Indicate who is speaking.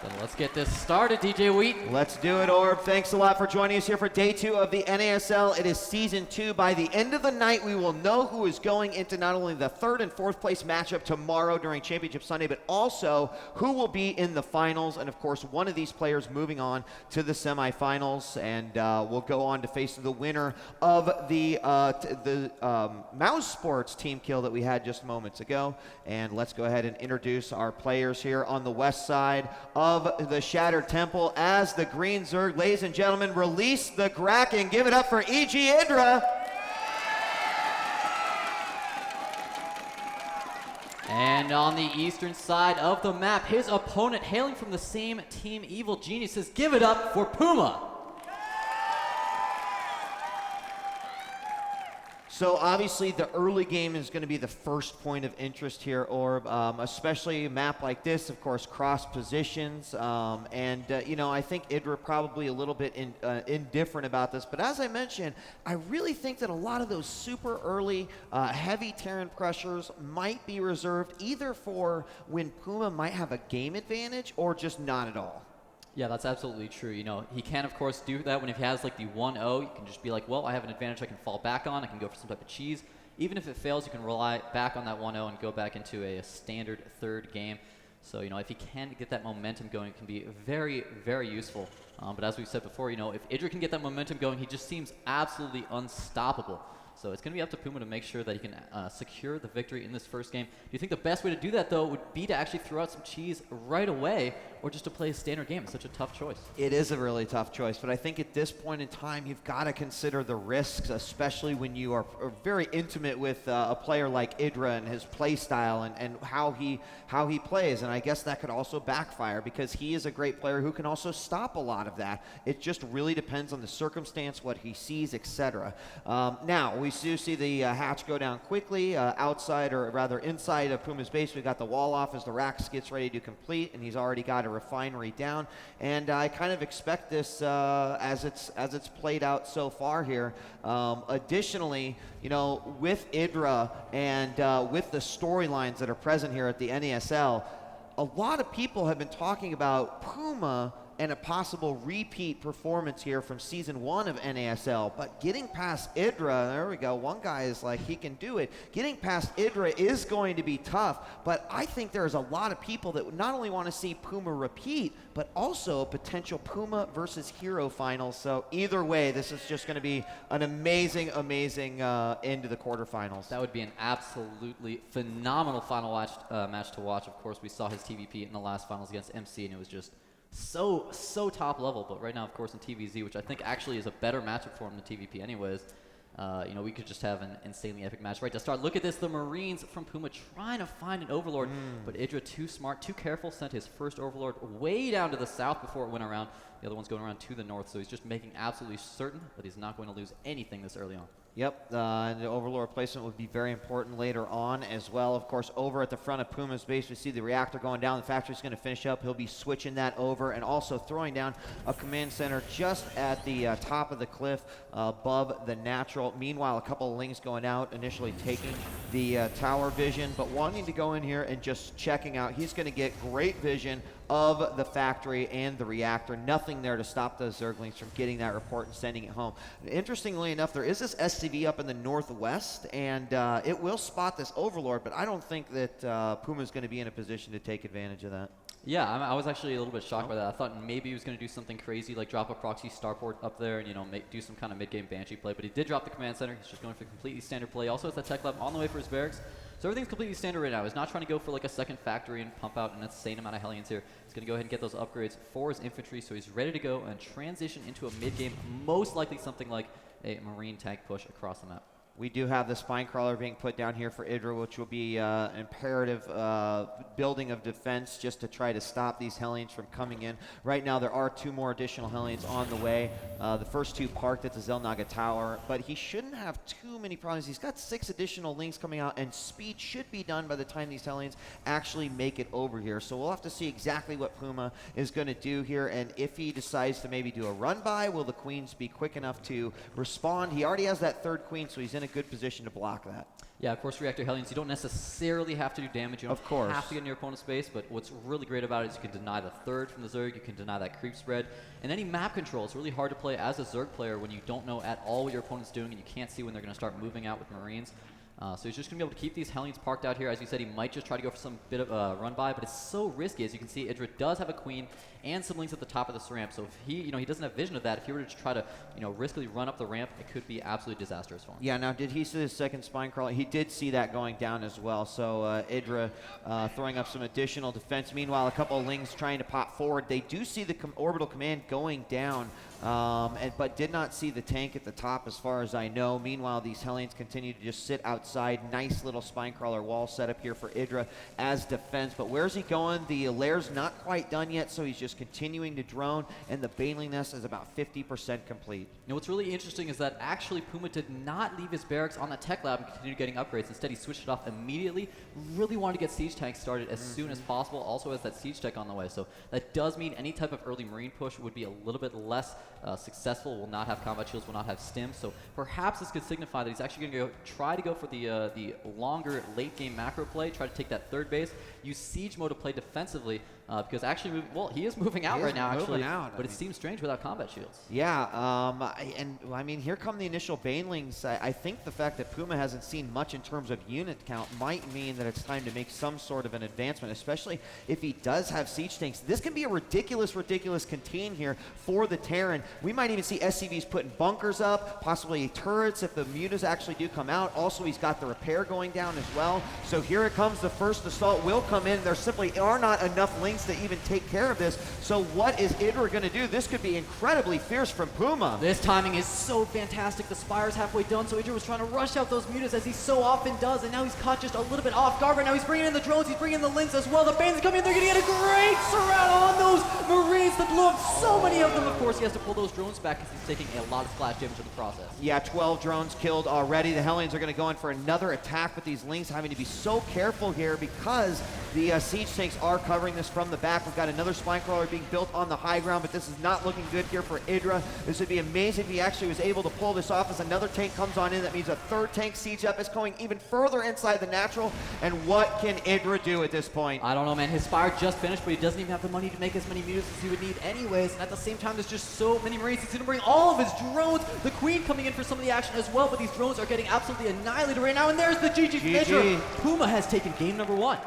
Speaker 1: Then let's get this started, djWHEAT.
Speaker 2: Let's do it, Orb. Thanks a lot for joining us here for day 2 of the NASL. It is season 2. By the end of the night, we will know who is going into not only the 3rd and 4th place matchup tomorrow during Championship Sunday, but also who will be in the finals. And of course, one of these players moving on to the semifinals, and will go on to face the winner of the Mouse Sports team kill that we had just moments ago. And let's go ahead and introduce our players here on the west side of the Shattered Temple as the Green Zerg. Ladies and gentlemen, release the Kraken. Give it up for E.G. Idra.
Speaker 1: And on the eastern side of the map, his opponent, hailing from the same team, Evil Geniuses. Give it up for Puma.
Speaker 2: So obviously the early game is going to be the first point of interest here, Orb, especially a map like this, of course, cross positions. You know, I think Idra probably a little bit indifferent about this. But as I mentioned, I really think that a lot of those super early heavy Terran pressures might be reserved either for when Puma might have a game advantage or just not at all.
Speaker 1: Yeah, that's absolutely true. You know, he can, of course, do that when he has, like, the 1-0. You can just be like, well, I have an advantage I can fall back on. I can go for some type of cheese. Even if it fails, you can rely back on that 1-0 and go back into a standard third game. So, you know, if he can get that momentum going, it can be very, very useful. But as we've said before, you know, if Idra can get that momentum going, he just seems absolutely unstoppable. So it's going to be up to Puma to make sure that he can secure the victory in this first game. Do you think the best way to do that, though, would be to actually throw out some cheese right away, or just to play a standard game? It's such a tough choice.
Speaker 2: It is a really tough choice, but I think at this point in time, you've got to consider the risks, especially when you are very intimate with a player like Idra and his play style and how he plays. And I guess that could also backfire because he is a great player who can also stop a lot of that. It just really depends on the circumstance, what he sees, etc. Now, we do see the hatch go down quickly outside, or rather inside of Puma's base. We've got the wall off as the Rax gets ready to complete, and he's already got a refinery down. And I kind of expect this as it's played out so far here. Additionally, you know, with Idra and with the storylines that are present here at the NASL, a lot of people have been talking about Puma and a possible repeat performance here from season 1 of NASL. But getting past Idra, there we go, one guy is like, he can do it. Getting past Idra is going to be tough, but I think there's a lot of people that not only want to see Puma repeat, but also a potential Puma versus Hero final. So either way, this is just going to be an amazing, amazing end to the quarterfinals.
Speaker 1: That would be an absolutely phenomenal final match to watch. Of course, we saw his TVP in the last finals against MC, and it was just so top level. But right now, of course, in TVZ, which I think actually is a better matchup for him than TVP anyways, you know, we could just have an insanely epic match right to start. Look at this, the Marines from Puma trying to find an Overlord, but Idra too smart, too careful, sent his first Overlord way down to the south before it went around. The other one's going around to the north, so he's just making absolutely certain that he's not going to lose anything this early on.
Speaker 2: Yep, and the Overlord placement would be very important later on as well. Of course, over at the front of Puma's base, we see the reactor going down. The factory's going to finish up. He'll be switching that over and also throwing down a command center just at the top of the cliff above the natural. Meanwhile, a couple of lings going out, initially taking the tower vision, but wanting to go in here and just checking out. He's going to get great vision of the factory and the reactor. Nothing there to stop those Zerglings from getting that report and sending it home. Interestingly enough, there is this SCV up in the northwest, and it will spot this Overlord, but I don't think that Puma is going to be in a position to take advantage of that.
Speaker 1: Yeah, I was actually a little bit shocked by that. I thought maybe he was going to do something crazy, like drop a proxy starport up there and, you know, do some kind of mid-game Banshee play, but he did drop the command center. He's just going for completely standard play. Also has that tech lab on the way for his barracks. So everything's completely standard right now. He's not trying to go for like a second factory and pump out an insane amount of Hellions here. He's going to go ahead and get those upgrades for his infantry, so he's ready to go and transition into a mid-game, most likely something like a Marine tank push across the map.
Speaker 2: We do have the spine crawler being put down here for Idra, which will be imperative building of defense just to try to stop these Hellions from coming in. Right now, there are 2 more additional Hellions on the way. The first 2 parked at the Zelnaga Tower, but he shouldn't have too many problems. He's got 6 additional links coming out, and speed should be done by the time these Hellions actually make it over here. So we'll have to see exactly what Puma is going to do here, and if he decides to maybe do a run-by, will the Queens be quick enough to respond? He already has that 3rd Queen, so he's in a good position to block that.
Speaker 1: Yeah, of course, reactor Hellions, you don't necessarily have to do damage. You don't
Speaker 2: Of course.
Speaker 1: have to get in your opponent's space, but what's really great about it is you can deny the third from the Zerg, you can deny that creep spread, and any map control. It's really hard to play as a Zerg player when you don't know at all what your opponent's doing and you can't see when they're going to start moving out with Marines. So he's just going to be able to keep these Hellions parked out here. As you said, he might just try to go for some bit of a run by, but it's so risky. As you can see, Idra does have a queen and some links at the top of this ramp. So if he, he doesn't have vision of that. If he were to just try to, riskily run up the ramp, it could be absolutely disastrous for him.
Speaker 2: Yeah, now did he see the second spine crawler? He did see that going down as well. So Idra throwing up some additional defense. Meanwhile, a couple of Lings trying to pop forward. They do see the orbital command going down, but did not see the tank at the top as far as I know. Meanwhile, these Hellions continue to just sit outside. Nice little spine crawler wall set up here for Idra as defense. But where's he going? The lair's not quite done yet, so he's just continuing to drone, and the Baneling Nest is about 50% complete.
Speaker 1: Now, what's really interesting is that actually Puma did not leave his barracks on the tech lab and continue getting upgrades. Instead, he switched it off immediately. Really wanted to get siege tanks started as soon as possible. Also has that siege tech on the way. So that does mean any type of early Marine push would be a little bit less successful. Will not have combat shields, will not have stims. So perhaps this could signify that he's actually going to try to go for the longer late game macro play, try to take that third base, use siege mode to play defensively, because actually, he is moving out right now, actually, but it seems strange without combat shields.
Speaker 2: Yeah, I mean, here come the initial Banelings. I think the fact that Puma hasn't seen much in terms of unit count might mean that it's time to make some sort of an advancement, especially if he does have siege tanks. This can be a ridiculous contain here for the Terran. We might even see SCVs putting bunkers up, possibly turrets if the mutas actually do come out. Also, he's got the repair going down as well. So here it comes. The first assault will come in. There simply are not enough Lings to even take care of this. So what is Idra going to do? This could be incredibly fierce from Puma.
Speaker 1: This timing is so fantastic. The Spire's halfway done, so Idra was trying to rush out those mutas as he so often does, and now he's caught just a little bit off guard. Right now he's bringing in the drones, he's bringing in the Lings as well. The Bane's coming in, they're going to get a great surround on those Marines that blew up so many of them. Of course, he has to pull those drones back because he's taking a lot of splash damage in the process.
Speaker 2: Yeah, 12 drones killed already. The Hellions are going to go in for another attack, with these Lings having to be so careful here because the siege tanks are covering this from the back. We've got another spine crawler being built on the high ground, but this is not looking good here for Idra. This would be amazing if he actually was able to pull this off as another tank comes on in. That means a third tank siege up is going even further inside the natural. And what can Idra do at this point?
Speaker 1: I don't know, man. His Spire just finished, but he doesn't even have the money to make as many mutas as he would need anyways. And at the same time, there's just so many Marines. He's going to bring all of his drones. The Queen coming in for some of the action as well, but these drones are getting absolutely annihilated right now. And there's the GG finisher. Puma has taken game number 1.